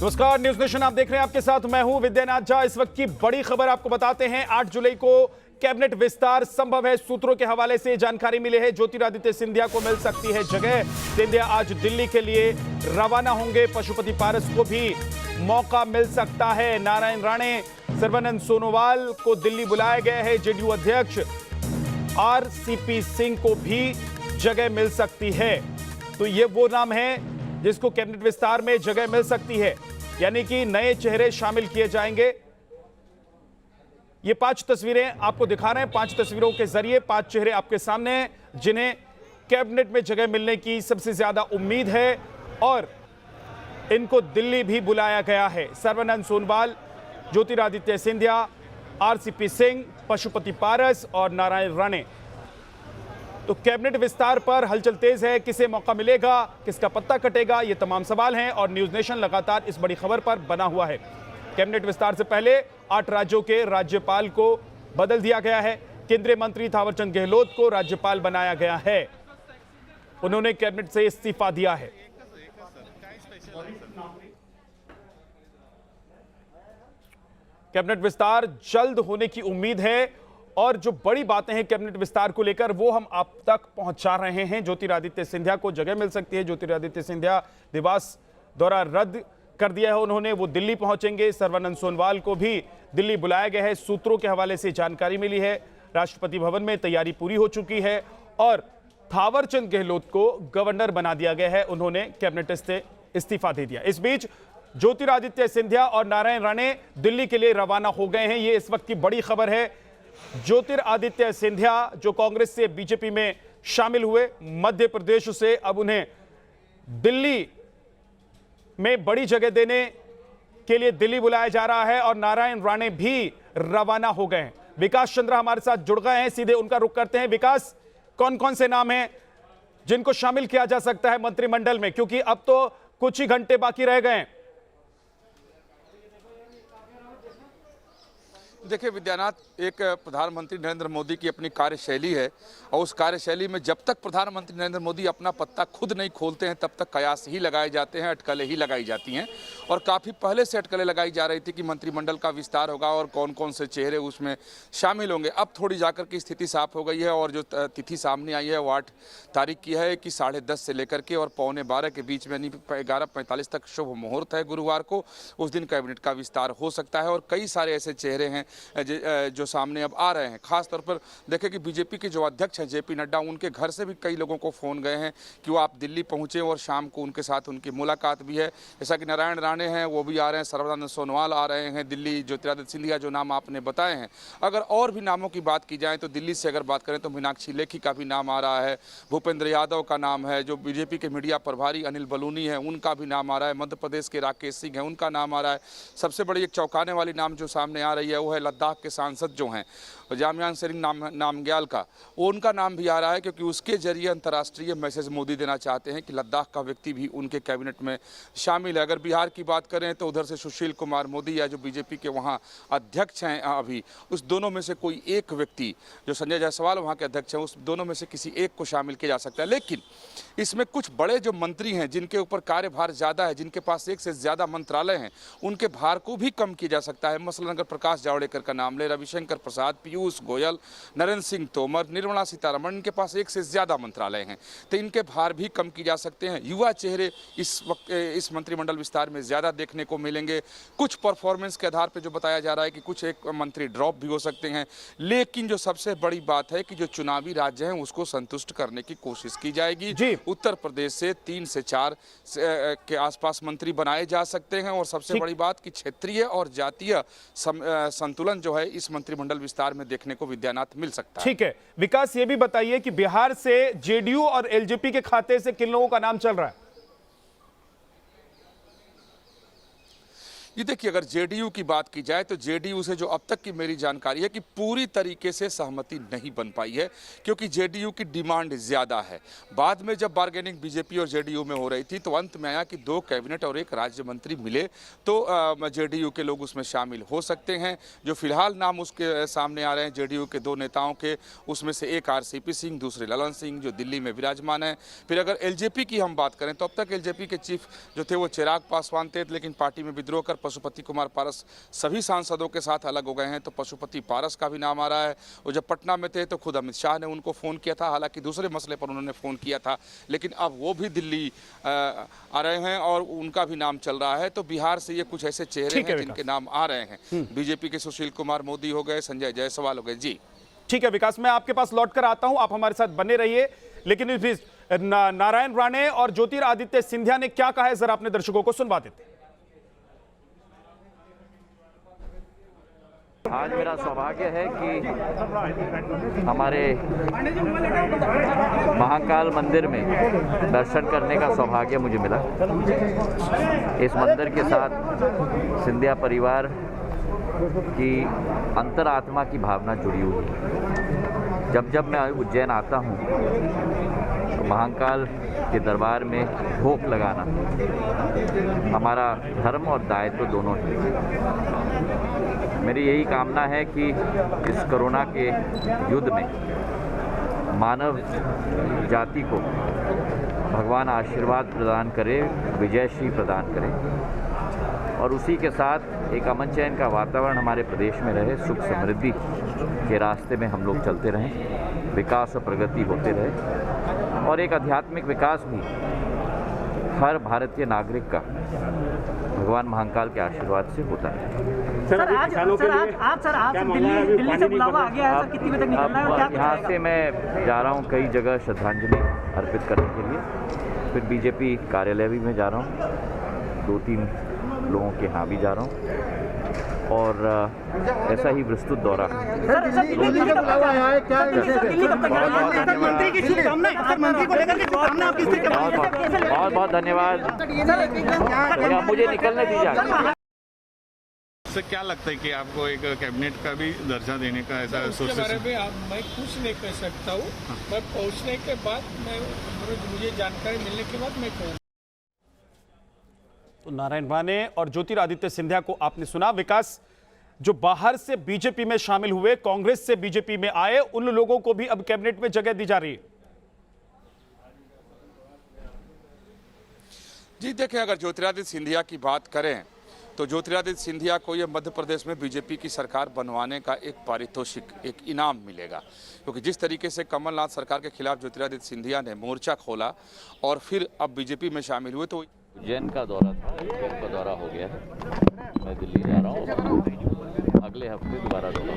नमस्कार, news nation आप देख रहे हैं। आपके साथ मैं हूं विद्यानाथ झा। इस वक्त की बड़ी खबर आपको बताते हैं। 8 जुलाई को कैबिनेट विस्तार संभव है। सूत्रों के हवाले से जानकारी मिली है। ज्योतिरादित्य सिंधिया को मिल सकती है जगह। सिंधिया आज दिल्ली के लिए रवाना होंगे। पशुपति पारस को भी मौका मिल सकता है। नारायण राणे, सर्बानंद सोनोवाल को दिल्ली बुलाया गया है। जेडीयू अध्यक्ष आरसीपी सिंह को भी जगह मिल सकती है। तो ये वो नाम है जिसको कैबिनेट विस्तार में जगह मिल सकती है, यानी कि नए चेहरे शामिल किए जाएंगे। ये 5 तस्वीरें आपको दिखा रहे हैं। 5 तस्वीरों के जरिए 5 चेहरे आपके सामने हैं जिन्हें कैबिनेट में जगह मिलने की सबसे ज्यादा उम्मीद है और इनको दिल्ली भी बुलाया गया है। सर्बानंद सोनोवाल, ज्योतिरादित्य सिंधिया, आरसीपी सिंह, पशुपति पारस और नारायण राणे। तो कैबिनेट विस्तार पर हलचल तेज है। किसे मौका मिलेगा, किसका पत्ता कटेगा, ये तमाम सवाल हैं और न्यूज नेशन लगातार इस बड़ी खबर पर बना हुआ है। कैबिनेट विस्तार से पहले 8 राज्यों के राज्यपाल को बदल दिया गया है। केंद्रीय मंत्री थावरचंद गहलोत को राज्यपाल बनाया गया है। उन्होंने कैबिनेट से इस्तीफा दिया है। कैबिनेट विस्तार जल्द होने की उम्मीद है और जो बड़ी बातें हैं कैबिनेट विस्तार को लेकर वो हम आप तक पहुंचा रहे हैं। ज्योतिरादित्य सिंधिया को जगह मिल सकती है। ज्योतिरादित्य सिंधिया दिवस दौरा रद्द कर दिया है उन्होंने, वो दिल्ली पहुंचेंगे। सर्बानंद सोनोवाल को भी दिल्ली बुलाया गया है। सूत्रों के हवाले से जानकारी मिली है। राष्ट्रपति भवन में तैयारी पूरी हो चुकी है और थावरचंद गहलोत को गवर्नर बना दिया गया है। उन्होंने कैबिनेट से इस्तीफा दे दिया। इस बीच ज्योतिरादित्य सिंधिया और नारायण राणे दिल्ली के लिए रवाना हो गए हैं। ये इस वक्त की बड़ी खबर है। ज्योतिरादित्य सिंधिया जो कांग्रेस से बीजेपी में शामिल हुए, मध्य प्रदेश से अब उन्हें दिल्ली में बड़ी जगह देने के लिए दिल्ली बुलाया जा रहा है और नारायण राणे भी रवाना हो गए हैं। विकास चंद्रा हमारे साथ जुड़ गए हैं, सीधे उनका रुख करते हैं। विकास, कौन कौन से नाम हैं जिनको शामिल किया जा सकता है मंत्रिमंडल में, क्योंकि अब तो कुछ ही घंटे बाकी रह गए हैं? देखिए विद्यानाथ, एक प्रधानमंत्री नरेंद्र मोदी की अपनी कार्यशैली है और उस कार्यशैली में जब तक प्रधानमंत्री नरेंद्र मोदी अपना पत्ता खुद नहीं खोलते हैं तब तक कयास ही लगाए जाते हैं, अटकलें ही लगाई जाती हैं। और काफ़ी पहले से अटकलें लगाई जा रही थी कि मंत्रिमंडल का विस्तार होगा और कौन कौन से चेहरे उसमें शामिल होंगे। अब थोड़ी जाकर की स्थिति साफ हो गई है और जो तिथि सामने आई है वो 8 तारीख की है कि 10:30 से लेकर के और 11:15 के बीच में, यानी 11:45 तक शुभ मुहूर्त है गुरुवार को। उस दिन कैबिनेट का विस्तार हो सकता है और कई सारे ऐसे चेहरे हैं जो सामने अब आ रहे हैं। खास तौर पर देखें कि बीजेपी के जो अध्यक्ष हैं जेपी नड्डा, उनके घर से भी कई लोगों को फ़ोन गए हैं कि वो आप दिल्ली पहुंचे और शाम को उनके साथ उनकी मुलाकात भी है। जैसा कि नारायण राणे हैं वो भी आ रहे हैं, सर्बानंद सोनोवाल आ रहे हैं दिल्ली, ज्योतिरादित्य सिंधिया जो नाम आपने बताए हैं। अगर और भी नामों की बात की जाए तो दिल्ली से अगर बात करें तो मीनाक्षी लेखी का भी नाम आ रहा है, भूपेंद्र यादव का नाम है, जो बीजेपी के मीडिया प्रभारी अनिल बलूनी है उनका भी नाम आ रहा है, मध्य प्रदेश के राकेश सिंह है उनका नाम आ रहा है। सबसे बड़ी एक चौंकाने वाली नाम जो सामने आ रही है वो है लद्दाख के सांसद जो हैं जामयांग सेरिंग नामग्याल का, वो उनका नाम भी आ रहा है क्योंकि उसके जरिए अंतर्राष्ट्रीय मैसेज मोदी देना चाहते हैं कि लद्दाख का व्यक्ति भी उनके कैबिनेट में शामिल है। अगर बिहार की बात करें तो उधर से सुशील कुमार मोदी या जो बीजेपी के वहाँ अध्यक्ष हैं अभी, उस दोनों में से कोई एक व्यक्ति, जो संजय जायसवाल वहाँ के अध्यक्ष हैं, उस दोनों में से किसी एक को शामिल किया जा सकता है। लेकिन इसमें कुछ बड़े जो मंत्री हैं जिनके ऊपर कार्यभार ज़्यादा है, जिनके पास एक से ज़्यादा मंत्रालय हैं, उनके भार को भी कम किया जा सकता है। मसलन अगर प्रकाश जावड़ेकर का नाम ले, रविशंकर प्रसाद, पीयूष गोयल, नरेंद्र सिंह तोमर, निर्मला सीतारमण, इनके पास एक से ज़्यादा मंत्रालय हैं तो इनके भार भी कम किए जा सकते हैं। युवा चेहरे इस वक्त इस मंत्रिमंडल विस्तार में ज़्यादा देखने को मिलेंगे। कुछ परफॉर्मेंस के आधार पर जो बताया जा रहा है कि कुछ एक मंत्री ड्रॉप भी हो सकते हैं। लेकिन जो सबसे बड़ी बात है कि जो चुनावी राज्य हैं उसको संतुष्ट करने की कोशिश की जाएगी। उत्तर प्रदेश से 3 से 4 के आसपास मंत्री बनाए जा सकते हैं और सबसे बड़ी बात कि क्षेत्रीय और जातीय संतुलन जो है इस मंत्रिमंडल विस्तार में देखने को विद्यानाथ मिल सकता है। ठीक है विकास, ये भी बताइए कि बिहार से जेडीयू और एलजेपी के खाते से किन लोगों का नाम चल रहा है? जी देखिए, अगर जेडीयू की बात की जाए तो जेडीयू से जो अब तक की मेरी जानकारी है कि पूरी तरीके से सहमति नहीं बन पाई है, क्योंकि जेडीयू की डिमांड ज़्यादा है। बाद में जब बार्गेनिंग बीजेपी और जेडीयू में हो रही थी तो अंत में आया कि 2 कैबिनेट और 1 राज्य मंत्री मिले तो जेडीयू के लोग उसमें शामिल हो सकते हैं। जो फिलहाल नाम उसके सामने आ रहे हैं जेडीयू के 2 नेताओं के, उसमें से एक आरसीपी सिंह, दूसरे ललन सिंह जो दिल्ली में विराजमान है। फिर अगर एलजेपी की हम बात करें तो अब तक एलजेपी के चीफ जो थे वो चिराग पासवान थे, लेकिन पार्टी में विद्रोह कर पशुपति कुमार पारस सभी सांसदों के साथ अलग हो गए हैं, तो पशुपति पारस का भी नाम आ रहा है। वो जब पटना में थे तो खुद अमित शाह ने उनको फ़ोन किया था, हालांकि दूसरे मसले पर उन्होंने फ़ोन किया था, लेकिन अब वो भी दिल्ली आ रहे हैं और उनका भी नाम चल रहा है। तो बिहार से ये कुछ ऐसे चेहरे हैं जिनके नाम आ रहे हैं। बीजेपी के सुशील कुमार मोदी हो गए, संजय जायसवाल हो गए। जी ठीक है विकास, मैं आपके पास लौट कर आता हूं, आप हमारे साथ बने रहिए। लेकिन इस बीच नारायण राणे और ज्योतिरादित्य सिंधिया ने क्या कहा है, जरा अपने दर्शकों को सुनवा देते हैं। आज मेरा सौभाग्य है कि हमारे महाकाल मंदिर में दर्शन करने का सौभाग्य मुझे मिला। इस मंदिर के साथ सिंधिया परिवार की अंतरात्मा की भावना जुड़ी हुई है। जब जब मैं उज्जैन आता हूँ तो महाकाल के दरबार में भोग लगाना हमारा धर्म और दायित्व दोनों है। मेरी यही कामना है कि इस कोरोना के युद्ध में मानव जाति को भगवान आशीर्वाद प्रदान करे, विजयश्री प्रदान करे और उसी के साथ एक अमन चैन का वातावरण हमारे प्रदेश में रहे, सुख समृद्धि के रास्ते में हम लोग चलते रहें, विकास और प्रगति होते रहे और एक आध्यात्मिक विकास भी हर भारतीय नागरिक का भगवान महाकाल के आशीर्वाद से होता है। आज दिल्ली से बुलावा आ गया है सर, कितनी बजे तक निकलना है और क्या यहाँ से मैं जा रहा हूँ कई जगह श्रद्धांजलि अर्पित करने के लिए, फिर बीजेपी कार्यालय भी मैं जा रहा हूँ, 2-3 लोगों के यहाँ भी जा रहा हूँ और ऐसा ही विस्तृत दौरा। बहुत बहुत धन्यवाद, मुझे निकलने दीजिए। सर क्या लगता है कि आपको एक कैबिनेट का भी दर्जा देने का ऐसा सोच? बारे में मैं कुछ नहीं कह सकता हूँ, मैं पहुँचने के बाद मुझे जानकारी मिलने के बाद मैं कहूँगा। तो नारायण राणे और ज्योतिरादित्य सिंधिया को आपने सुना। विकास, जो बाहर से बीजेपी में शामिल हुए, कांग्रेस से बीजेपी में आए, उन लोगों को भी अब कैबिनेट में जगह दी जा रही है। जी देखें, अगर ज्योतिरादित्य सिंधिया की बात करें तो ज्योतिरादित्य सिंधिया को ये मध्य प्रदेश में बीजेपी की सरकार बनवाने का एक पारितोषिक, एक इनाम मिलेगा, क्योंकि जिस तरीके से कमलनाथ सरकार के खिलाफ ज्योतिरादित्य सिंधिया ने मोर्चा खोला और फिर अब बीजेपी में शामिल हुए। तो उज्जैन का दौरा था, उज्जैन का दौरा हो गया है, मैं दिल्ली जा रहा हूँ, अगले हफ्ते दोबारा दौरा,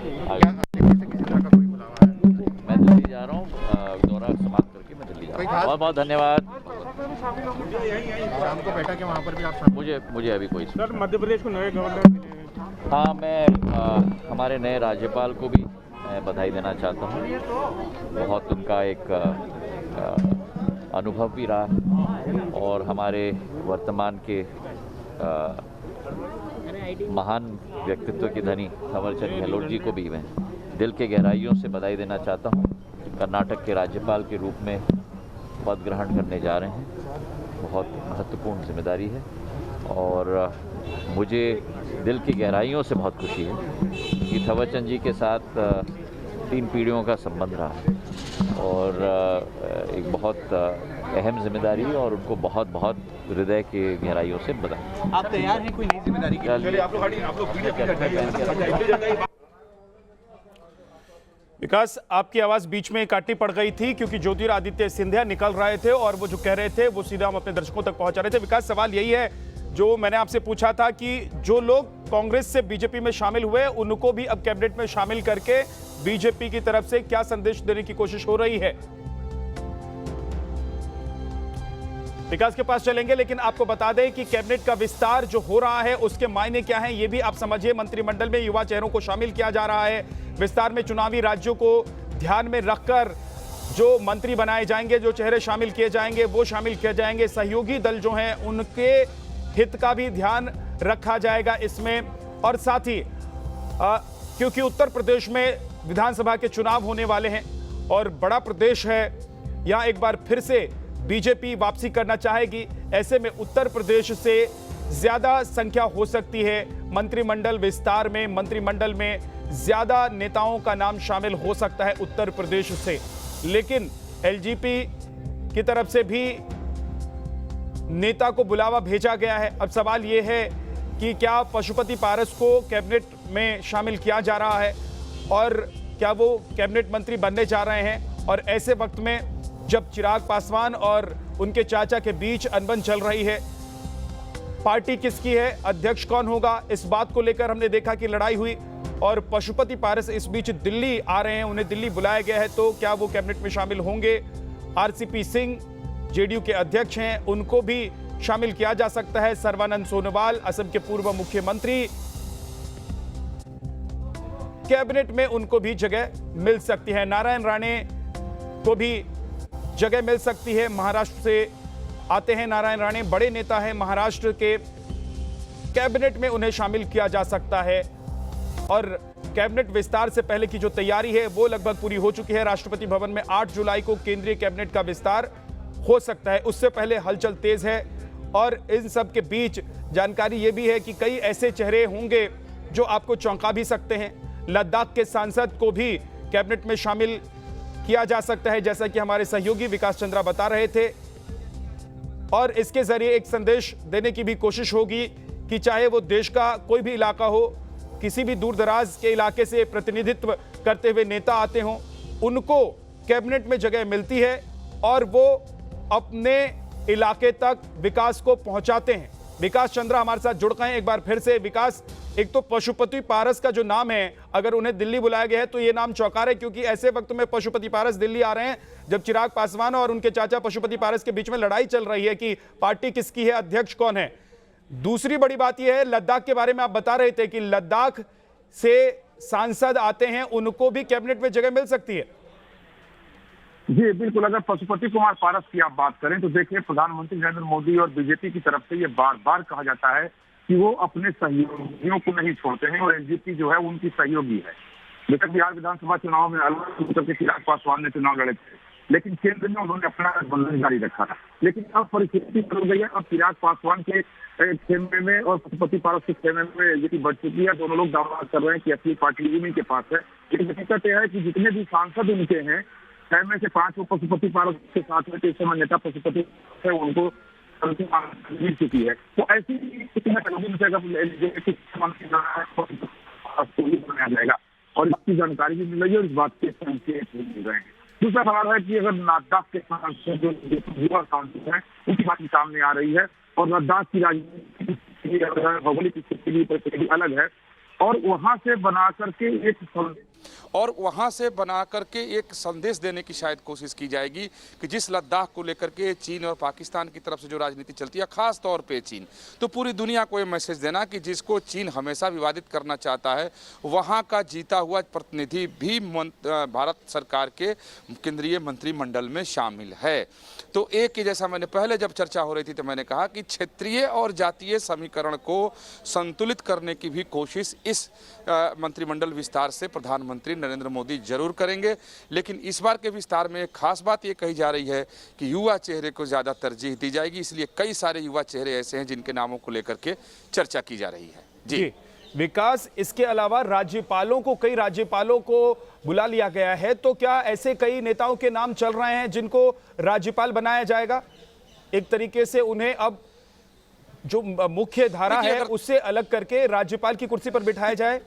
मैं दिल्ली जा रहा हूँ, दौरा समाप्त करके मैं दिल्ली जा रहा हूँ। बहुत बहुत धन्यवाद। शाम को बैठा के वहाँ पर भी आप मुझे अभी कोई सर मध्य प्रदेश को नए गवर्नर मिले। हाँ, मैं हमारे नए राज्यपाल को भी मैं बधाई देना चाहता हूँ। बहुत उनका एक अनुभव भी रहा और हमारे वर्तमान के महान व्यक्तित्व के धनी थावरचंद गहलोत जी को भी मैं दिल के गहराइयों से बधाई देना चाहता हूँ। कर्नाटक के राज्यपाल के रूप में पद ग्रहण करने जा रहे हैं, बहुत महत्वपूर्ण जिम्मेदारी है और मुझे दिल की गहराइयों से बहुत खुशी है कि थावरचंद जी के साथ 3 पीढ़ियों का संबंध रहा है और एक बहुत अहम जिम्मेदारी है और उनको बहुत बहुत हृदय के गहराइयों से बधाई। आप तैयार हैं कोई नई जिम्मेदारी के लिए? विकास, आपकी आवाज बीच में काटनी पड़ गई थी क्योंकि ज्योतिरादित्य सिंधिया निकल रहे थे और वो जो कह रहे थे वो सीधा हम अपने दर्शकों तक पहुंचा रहे थे। विकास, सवाल यही है जो मैंने आपसे पूछा था कि जो लोग कांग्रेस से बीजेपी में शामिल हुए उनको भी अब कैबिनेट में शामिल करके बीजेपी की तरफ से क्या संदेश देने की कोशिश हो रही है। विकास के पास चलेंगे, लेकिन आपको बता दें कि कैबिनेट का विस्तार जो हो रहा है उसके मायने क्या हैं ये भी आप समझिए। मंत्रिमंडल में युवा चेहरों को शामिल किया जा रहा है। विस्तार में चुनावी राज्यों को ध्यान में रखकर जो मंत्री बनाए जाएंगे, जो चेहरे शामिल किए जाएंगे वो शामिल किए जाएंगे। सहयोगी दल जो हैं उनके हित का भी ध्यान रखा जाएगा इसमें। और साथ ही क्योंकि उत्तर प्रदेश में विधानसभा के चुनाव होने वाले हैं और बड़ा प्रदेश है, यहां एक बार फिर से बीजेपी वापसी करना चाहेगी। ऐसे में उत्तर प्रदेश से ज्यादा संख्या हो सकती है मंत्रिमंडल विस्तार में, मंत्रिमंडल में ज्यादा नेताओं का नाम शामिल हो सकता है उत्तर प्रदेश से। लेकिन एलजेपी की तरफ से भी नेता को बुलावा भेजा गया है। अब सवाल यह है कि क्या पशुपति पारस को कैबिनेट में शामिल किया जा रहा है और क्या वो कैबिनेट मंत्री बनने जा रहे हैं। और ऐसे वक्त में जब चिराग पासवान और उनके चाचा के बीच अनबन चल रही है, पार्टी किसकी है, अध्यक्ष कौन होगा, इस बात को लेकर हमने देखा कि लड़ाई हुई और पशुपति पारस इस बीच दिल्ली आ रहे हैं, उन्हें दिल्ली बुलाया गया है। तो क्या वो कैबिनेट में शामिल होंगे। आरसीपी सिंह जेडीयू के अध्यक्ष हैं, उनको भी शामिल किया जा सकता है। सर्बानंद सोनोवाल असम के पूर्व मुख्यमंत्री, कैबिनेट में उनको भी जगह मिल सकती है। नारायण राणे को भी जगह मिल सकती है, महाराष्ट्र से आते हैं नारायण राणे, बड़े नेता हैं महाराष्ट्र के, कैबिनेट में उन्हें शामिल किया जा सकता है। और कैबिनेट विस्तार से पहले की जो तैयारी है वो लगभग पूरी हो चुकी है। राष्ट्रपति भवन में 8 जुलाई को केंद्रीय कैबिनेट का विस्तार हो सकता है, उससे पहले हलचल तेज है। और इन सब के बीच जानकारी ये भी है कि कई ऐसे चेहरे होंगे जो आपको चौंका भी सकते हैं। लद्दाख के सांसद को भी कैबिनेट में शामिल किया जा सकता है, जैसा कि हमारे सहयोगी विकास चंद्रा बता रहे थे। और इसके जरिए एक संदेश देने की भी कोशिश होगी कि चाहे वो देश का कोई भी इलाका हो, किसी भी दूर दराज के इलाके से प्रतिनिधित्व करते हुए नेता आते हों, उनको कैबिनेट में जगह मिलती है और वो अपने इलाके तक विकास को पहुंचाते हैं। विकास चंद्रा हमारे साथ जुड़ गए हैं एक बार फिर से। विकास, एक तो पशुपति पारस का जो नाम है, अगर उन्हें दिल्ली बुलाया गया है तो ये नाम चौंका रहे, क्योंकि ऐसे वक्त में पशुपति पारस दिल्ली आ रहे हैं जब चिराग पासवान और उनके चाचा पशुपति पारस के बीच में लड़ाई चल रही है कि पार्टी किसकी है, अध्यक्ष कौन है। दूसरी बड़ी बात यह है, लद्दाख के बारे में आप बता रहे थे कि लद्दाख से सांसद आते हैं, उनको भी कैबिनेट में जगह मिल सकती है। जी बिल्कुल, अगर पशुपति कुमार पारस की आप बात करें तो देखिए, प्रधानमंत्री नरेंद्र मोदी और बीजेपी की तरफ से ये बार बार कहा जाता है कि वो अपने सहयोगियों को नहीं छोड़ते हैं और एलजेपी जो है उनकी सहयोगी है। बेशक बिहार विधानसभा चुनाव में अलग करके चिराग पासवान ने चुनाव लड़े थे, लेकिन केंद्र में उन्होंने अपना गठबंधन जारी रखा था। लेकिन अब परिस्थिति बदल गई है। अब चिराग पासवान के खेमे में और पशुपति पारस के खेमे में एलजेपी बढ़ चुकी है। दोनों लोग दावा कर रहे हैं कि असली पार्टी उन्हीं के पास है। लेकिन हकीकत यह है कि जितने भी सांसद उनके हैं, 6 में से 5 वो पशुपति पारस के साथ में, इस समय नेता पशुपति है, उनको मिल चुकी है। तो ऐसी बनाया जाएगा और इसकी जानकारी भी मिल रही है और इस बात के संकेत भी मिल रहे हैं। दूसरा सवाल है कि अगर लद्दाख के सांसद जो युवा सांसद हैं उनकी बात सामने आ रही है और लद्दाख की राजनीति भौगोलिक स्थिति अलग है और वहां से बना करके एक संदेश देने की शायद कोशिश की जाएगी कि जिस लद्दाख को लेकर के चीन और पाकिस्तान की तरफ से जो राजनीति चलती है, खास तौर पे चीन, तो पूरी दुनिया को ये मैसेज देना कि जिसको चीन हमेशा विवादित करना चाहता है, वहाँ का जीता हुआ प्रतिनिधि भी भारत सरकार के केंद्रीय मंत्रिमंडल में शामिल है। तो एक ही, जैसा मैंने पहले जब चर्चा हो रही थी तो मैंने कहा कि क्षेत्रीय और जातीय समीकरण को संतुलित करने की भी कोशिश इस मंत्रिमंडल विस्तार से प्रधानमंत्री नरेंद्र मोदी जरूर करेंगे। लेकिन इस बार के विस्तार में खास बात ये कही जा रही है कि युवा चेहरे को ज़्यादा तरजीह दी जाएगी, इसलिए कई सारे युवा चेहरे ऐसे हैं जिनके नामों को लेकर के चर्चा की जा रही है। जी विकास, इसके अलावा राज्यपालों को, कई राज्यपालों को बुला लिया गया है, तो क्या ऐसे कई नेताओं के नाम चल रहे हैं जिनको राज्यपाल बनाया जाएगा? एक तरीके से उन्हें अब जो मुख्य धारा है उससे अलग करके राज्यपाल की कुर्सी पर बिठाया जाए।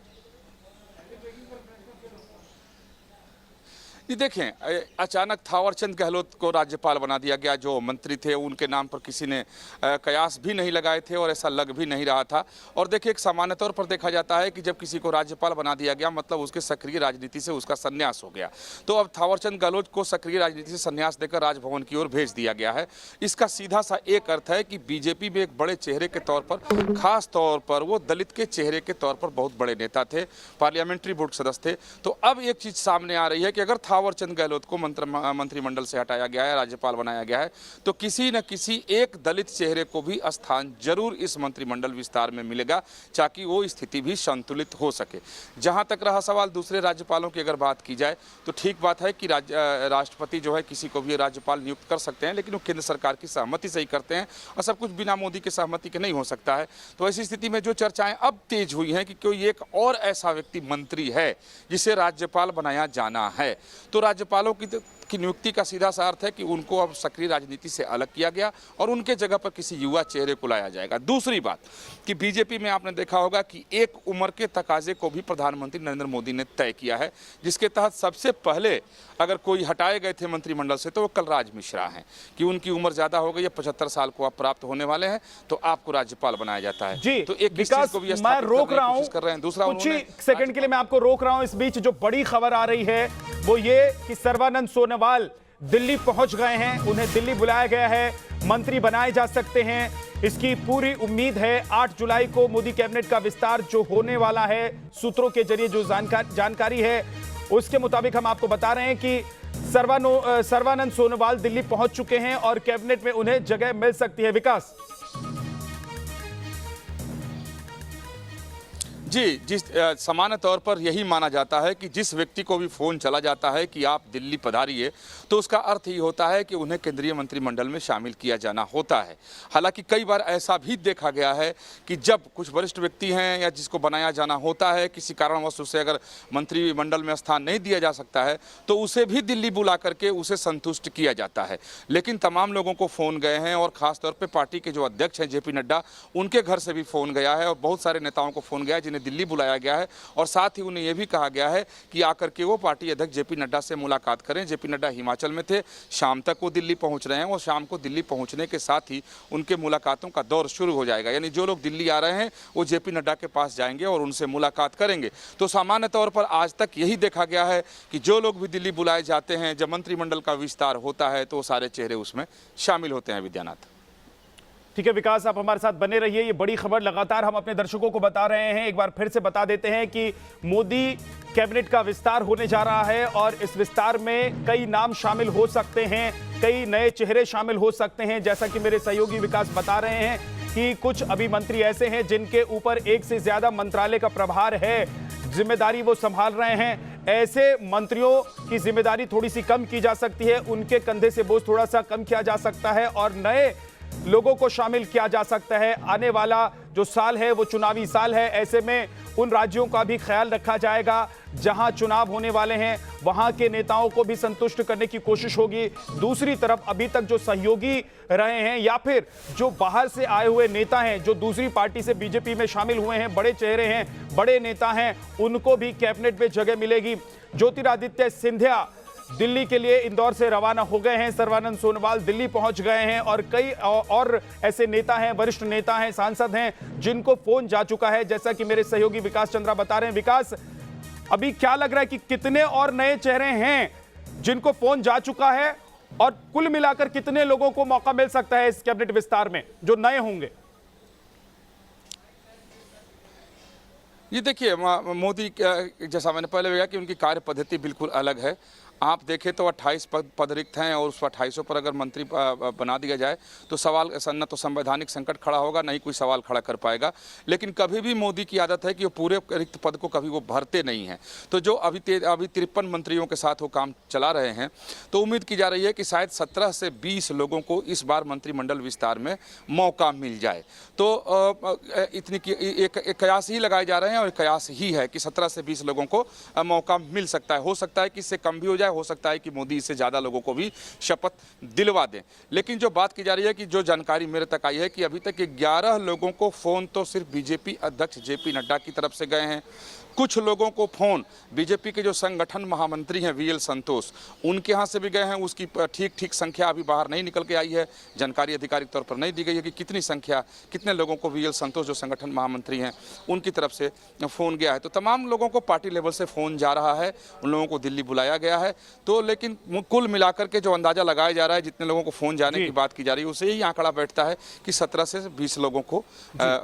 ये देखें, अचानक थावरचंद गहलोत को राज्यपाल बना दिया गया। जो मंत्री थे उनके नाम पर किसी ने कयास भी नहीं लगाए थे और ऐसा लग भी नहीं रहा था। और देखिए, एक सामान्य तौर पर देखा जाता है कि जब किसी को राज्यपाल बना दिया गया मतलब उसके सक्रिय राजनीति से उसका संन्यास हो गया। तो अब थावरचंद गहलोत को सक्रिय राजनीति से संन्यास देकर राजभवन की ओर भेज दिया गया है। इसका सीधा सा एक अर्थ है कि बीजेपी में एक बड़े चेहरे के तौर पर, खास तौर पर वो दलित के चेहरे के तौर पर बहुत बड़े नेता थे, पार्लियामेंट्री बोर्ड सदस्य थे। तो अब एक चीज सामने आ रही है कि अगर थावरचंद गहलोत को मंत्रिमंडल से हटाया गया है, राज्यपाल बनाया गया है, तो किसी न किसी एक दलित चेहरे को भी स्थान जरूर इस मंत्रिमंडल विस्तार में मिलेगा, ताकि वो स्थिति भी संतुलित हो सके। जहां तक रहा सवाल दूसरे राज्यपालों की अगर बात की जाए तो ठीक बात है कि राष्ट्रपति जो है किसी को भी राज्यपाल नियुक्त कर सकते हैं, लेकिन वो केंद्र सरकार की सहमति से ही करते हैं और सब कुछ बिना मोदी की सहमति के नहीं हो सकता है। तो ऐसी स्थिति में जो चर्चाएं अब तेज हुई हैं कि कोई एक और ऐसा व्यक्ति मंत्री है जिसे राज्यपाल बनाया जाना है, तो राज्यपालों की नियुक्ति का सीधा सा अर्थ है कि उनको अब सक्रिय राजनीति से अलग किया गया और उनके जगह पर किसी युवा चेहरे को लाया जाएगा। दूसरी बात कि बीजेपी में आपने देखा होगा कि एक उम्र के तकाजे को भी प्रधानमंत्री नरेंद्र मोदी ने तय किया है, जिसके तहत सबसे पहले अगर कोई हटाए गए थे मंत्रिमंडल से तो वो कलराज मिश्रा हैं कि उनकी उम्र ज्यादा हो गई है, 75 साल को आप प्राप्त होने वाले हैं, तो आपको राज्यपाल बनाया जाता है। जी, तो एक विकास को भी मैं रोक रहा हूं, कर रहे हैं। दूसरा कुछ ही सेकंड के लिए मैं आपको रोक रहा हूं। इस बीच जो बड़ी खबर आ रही है वो ये कि सर्बानंद सोनोवाल दिल्ली पहुंच गए हैं, उन्हें दिल्ली बुलाया गया है, मंत्री बनाए जा सकते हैं। इसकी पूरी उम्मीद है 8 जुलाई को मोदी कैबिनेट का विस्तार जो होने वाला है, सूत्रों के जरिए जो जानकारी है उसके मुताबिक हम आपको बता रहे हैं कि सर्बानंद सोनोवाल दिल्ली पहुंच चुके हैं और कैबिनेट में उन्हें जगह मिल सकती है। विकास जी, जिस सामान्य तौर पर यही माना जाता है कि जिस व्यक्ति को भी फोन चला जाता है कि आप दिल्ली पधारिए, तो उसका अर्थ ही होता है कि उन्हें केंद्रीय मंत्रिमंडल में शामिल किया जाना होता है। हालांकि कई बार ऐसा भी देखा गया है कि जब कुछ वरिष्ठ व्यक्ति हैं या जिसको बनाया जाना होता है, किसी कारणवश उसे अगर मंत्रिमंडल में स्थान नहीं दिया जा सकता है तो उसे भी दिल्ली बुला करके उसे संतुष्ट किया जाता है। लेकिन तमाम लोगों को फ़ोन गए हैं और ख़ासतौर पर पार्टी के जो अध्यक्ष हैं JP नड्डा, उनके घर से भी फ़ोन गया है और बहुत सारे नेताओं को फ़ोन गया जिन्हें दिल्ली बुलाया गया है और साथ ही उन्हें यह भी कहा गया है कि आकर के वो पार्टी अध्यक्ष JP नड्डा से मुलाकात करें। JP नड्डा हिमाचल में थे, शाम तक वो दिल्ली पहुंच रहे हैं और शाम को दिल्ली पहुंचने के साथ ही उनके मुलाकातों का दौर शुरू हो जाएगा। यानी जो लोग दिल्ली आ रहे हैं वो JP नड्डा के पास जाएंगे और उनसे मुलाकात करेंगे। तो सामान्य तौर पर आज तक यही देखा गया है कि जो लोग भी दिल्ली बुलाए जाते हैं, जब मंत्रिमंडल का विस्तार होता है तो सारे चेहरे उसमें शामिल होते हैं। विद्यानाथ, ठीक है विकास, आप हमारे साथ बने रहिए। ये बड़ी खबर लगातार हम अपने दर्शकों को बता रहे हैं। एक बार फिर से बता देते हैं कि मोदी कैबिनेट का विस्तार होने जा रहा है और इस विस्तार में कई नाम शामिल हो सकते हैं, कई नए चेहरे शामिल हो सकते हैं। जैसा कि मेरे सहयोगी विकास बता रहे हैं कि कुछ अभी मंत्री ऐसे हैं जिनके ऊपर एक से ज्यादा मंत्रालय का प्रभार है, जिम्मेदारी वो संभाल रहे हैं। ऐसे मंत्रियों की जिम्मेदारी थोड़ी सी कम की जा सकती है, उनके कंधे से बोझ थोड़ा सा कम किया जा सकता है और नए लोगों को शामिल किया जा सकता है। आने वाला जो साल है वो चुनावी साल है, ऐसे में उन राज्यों का भी ख्याल रखा जाएगा जहां चुनाव होने वाले हैं, वहां के नेताओं को भी संतुष्ट करने की कोशिश होगी। दूसरी तरफ अभी तक जो सहयोगी रहे हैं या फिर जो बाहर से आए हुए नेता हैं, जो दूसरी पार्टी से बीजेपी में शामिल हुए हैं, बड़े चेहरे हैं, बड़े नेता हैं, उनको भी कैबिनेट में जगह मिलेगी। ज्योतिरादित्य सिंधिया दिल्ली के लिए इंदौर से रवाना हो गए हैं, सर्बानंद सोनोवाल दिल्ली पहुंच गए हैं और कई और ऐसे नेता हैं, वरिष्ठ नेता हैं, सांसद हैं जिनको फोन जा चुका है, जैसा कि मेरे सहयोगी विकास चंद्रा बता रहे हैं। विकास, अभी क्या लग रहा है कि कितने और नए चेहरे हैं जिनको फोन जा चुका है और कुल मिलाकर कितने लोगों को मौका मिल सकता है इस कैबिनेट विस्तार में जो नए होंगे? ये देखिए, मोदी जैसा मैंने पहले कहा कि उनकी कार्य पद्धति बिल्कुल अलग है। आप देखें तो 28 पद रिक्त हैं और उस 28 पर अगर मंत्री बना दिया जाए तो सवाल न तो संवैधानिक संकट खड़ा होगा, न ही कोई सवाल खड़ा कर पाएगा। लेकिन कभी भी मोदी की आदत है कि वो पूरे रिक्त पद को कभी वो भरते नहीं हैं। तो जो अभी 53 मंत्रियों के साथ वो काम चला रहे हैं, तो उम्मीद की जा रही है कि शायद 17 से 20 लोगों को इस बार मंत्रिमंडल विस्तार में मौका मिल जाए। तो इतनी एक कयास ही लगाए जा रहे हैं और कयास ही है कि 17 से 20 लोगों को मौका मिल सकता है। हो सकता है कि इससे कम भी हो जाए, हो सकता है कि मोदी इससे ज़्यादा लोगों को भी शपथ दिलवा दें। लेकिन जो बात की जा रही है कि जो जानकारी मेरे तक आई है कि अभी तक 11 लोगों को फ़ोन तो सिर्फ बीजेपी अध्यक्ष JP नड्डा की तरफ से गए हैं। कुछ लोगों को फ़ोन बीजेपी के जो संगठन महामंत्री हैं VL संतोष, उनके यहाँ से भी गए हैं। उसकी ठीक संख्या अभी बाहर नहीं निकल के आई है, जानकारी आधिकारिक तौर पर नहीं दी गई है कि कितनी संख्या, कितने लोगों को VL संतोष जो संगठन महामंत्री हैं उनकी तरफ से फ़ोन गया है। तो तमाम लोगों को पार्टी लेवल से फ़ोन जा रहा है, उन लोगों को दिल्ली बुलाया गया है। तो लेकिन कुल मिलाकर के जो अंदाज़ा लगाया जा रहा है, जितने लोगों को फ़ोन जाने की बात की जा रही है, उससे ही आंकड़ा बैठता है कि 17 से 20 लोगों को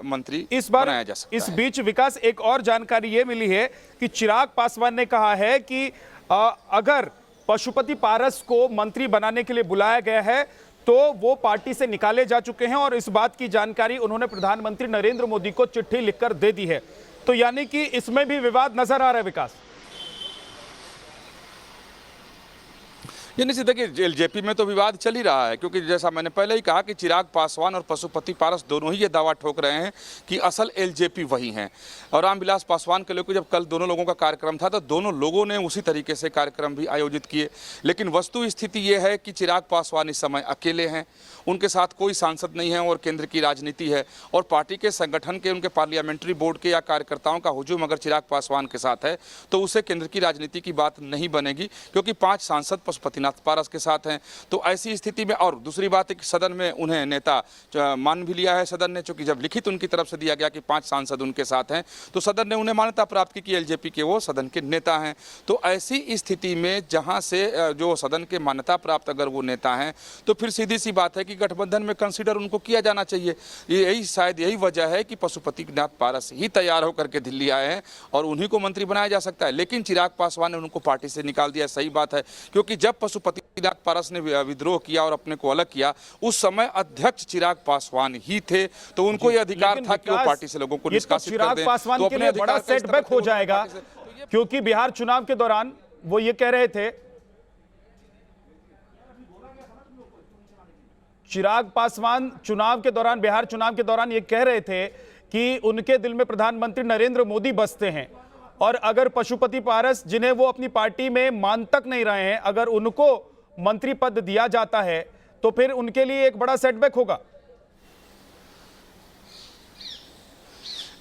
मंत्री इस बार बनाया जा सकता है। इस बीच विकास, एक और जानकारी ये मिली है कि चिराग पासवान ने कहा है कि अगर पशुपति पारस को मंत्री बनाने के लिए बुलाया गया है तो वो पार्टी से निकाले जा चुके हैं और इस बात की जानकारी उन्होंने प्रधानमंत्री नरेंद्र मोदी को चिट्ठी लिखकर दे दी है। तो यानी कि इसमें भी विवाद नजर आ रहा है विकास। ये निश्चित है कि एलजेपी में तो विवाद चल ही रहा है, क्योंकि जैसा मैंने पहले ही कहा कि चिराग पासवान और पशुपति पारस दोनों ही ये दावा ठोक रहे हैं कि असल एलजेपी वही हैं। और रामविलास पासवान के लेकर जब कल दोनों लोगों का कार्यक्रम था तो दोनों लोगों ने उसी तरीके से कार्यक्रम भी आयोजित किए। लेकिन वस्तु स्थिति ये है कि चिराग पासवान इस समय अकेले हैं, उनके साथ कोई सांसद नहीं है और केंद्र की राजनीति है और पार्टी के संगठन के, उनके पार्लियामेंट्री बोर्ड के या कार्यकर्ताओं का हुजूम अगर चिराग पासवान के साथ है तो उससे केंद्र की राजनीति की बात नहीं बनेगी, क्योंकि 5 सांसद पशुपतिनाथ पारस के साथ हैं। तो ऐसी स्थिति में, और दूसरी बात है कि सदन में उन्हें नेता मान भी लिया है सदन ने, चूंकि जब लिखित उनकी तरफ से दिया गया कि 5 सांसद उनके साथ हैं तो सदन ने उन्हें मान्यता प्राप्त की कि एलजेपी के वो सदन के नेता हैं। तो ऐसी स्थिति में जहां से जो सदन के मान्यता प्राप्त अगर वो नेता हैं तो फिर सीधी सी बात है कि गठबंधन में कंसीडर उनको किया जाना चाहिए। यही शायद यही वजह है कि पशुपतिनाथ पारस ही तैयार होकर के दिल्ली आए हैं और उन्हीं को मंत्री बनाया जा सकता है। लेकिन चिराग पासवान ने उनको पार्टी से निकाल दिया। सही बात है, क्योंकि जब पशुपतिनाथ पारस ने विद्रोह किया और अपने को अलग किया उस समय अध्यक्ष चिराग पासवान ही थे, तो उनको यह अधिकार था कि वो पार्टी से लोगों को निष्कासित कर दें। पासवान के लिए बड़ा सेटबैक हो जाएगा, क्योंकि बिहार चुनाव के दौरान वो ये कह रहे थे, चिराग पासवान बिहार चुनाव के दौरान ये कह रहे थे कि उनके दिल में प्रधानमंत्री नरेंद्र मोदी बसते हैं और अगर पशुपति पारस, जिन्हें वो अपनी पार्टी में मान तक नहीं रहे हैं, अगर उनको मंत्री पद दिया जाता है तो फिर उनके लिए एक बड़ा सेटबैक होगा।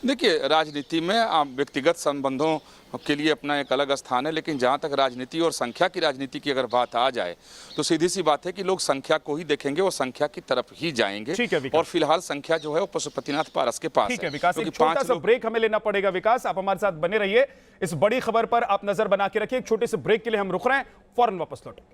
देखिए, राजनीति में व्यक्तिगत संबंधों के लिए अपना एक अलग स्थान है, लेकिन जहां तक राजनीति और संख्या की राजनीति की अगर बात आ जाए तो सीधी सी बात है कि लोग संख्या को ही देखेंगे और संख्या की तरफ ही जाएंगे। और फिलहाल संख्या जो है वो पशुपतिनाथ पारस के पास है। विकास, एक छोटा सा ब्रेक हमें लेना पड़ेगा। विकास, आप हमारे साथ बने रहिए, इस बड़ी खबर पर आप नजर बना के रखिए। एक छोटे से ब्रेक के लिए हम रुक रहे हैं, फौरन वापस लौटें।